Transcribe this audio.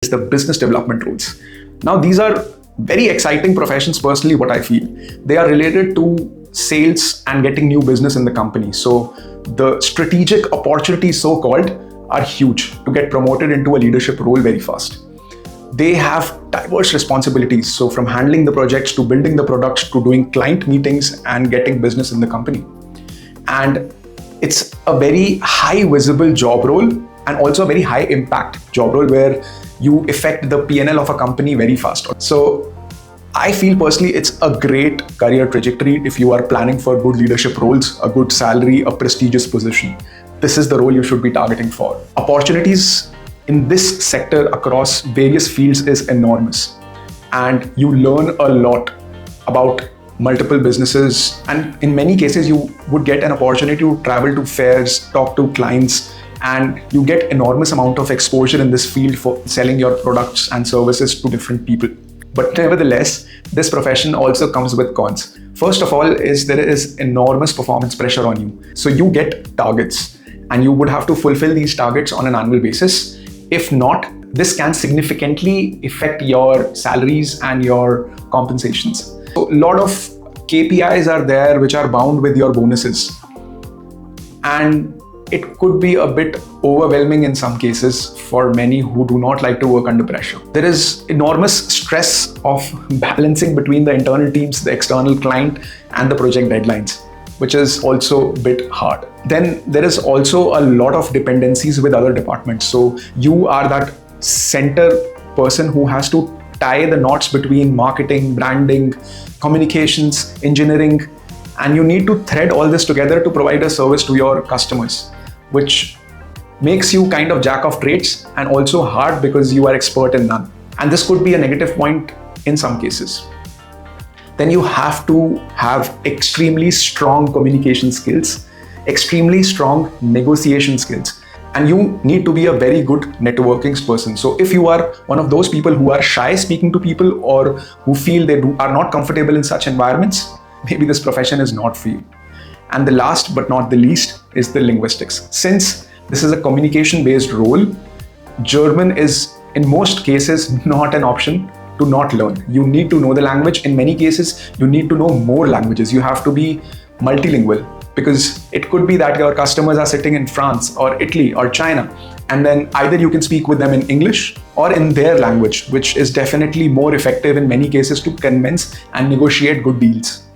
is the business development roles. Now, these are very exciting professions personally, what I feel. They are related to sales and getting new business in the company. So the strategic opportunities, so-called, are huge to get promoted into a leadership role very fast. They have diverse responsibilities. So from handling the projects to building the products to doing client meetings and getting business in the company. And it's a very high visible job role and also a very high impact job role where you affect the P&L of a company very fast. So I feel personally it's a great career trajectory if you are planning for good leadership roles, a good salary, a prestigious position. This is the role you should be targeting for. Opportunities in this sector across various fields is enormous. And you learn a lot about multiple businesses. And in many cases, you would get an opportunity to travel to fairs, talk to clients, and you get enormous amount of exposure in this field for selling your products and services to different people. But nevertheless, this profession also comes with cons. First of all, there is enormous performance pressure on you. So you get targets and you would have to fulfill these targets on an annual basis. If not, this can significantly affect your salaries and your compensations. So a lot of KPIs are there which are bound with your bonuses. And it could be a bit overwhelming in some cases for many who do not like to work under pressure. There is enormous stress of balancing between the internal teams, the external client, and the project deadlines, which is also a bit hard. Then there is also a lot of dependencies with other departments. So you are that center person who has to tie the knots between marketing, branding, communications, engineering, and you need to thread all this together to provide a service to your customers, which makes you kind of jack of trades and also hard because you are expert in none. And this could be a negative point in some cases. Then you have to have extremely strong communication skills, extremely strong negotiation skills, and you need to be a very good networking person. So if you are one of those people who are shy speaking to people or who feel they are not comfortable in such environments, maybe this profession is not for you. And the last but not the least is the linguistics. Since this is a communication-based role, German is in most cases not an option to not learn. You need to know the language. In many cases, you need to know more languages. You have to be multilingual because it could be that your customers are sitting in France or Italy or China, and then either you can speak with them in English or in their language, which is definitely more effective in many cases to convince and negotiate good deals.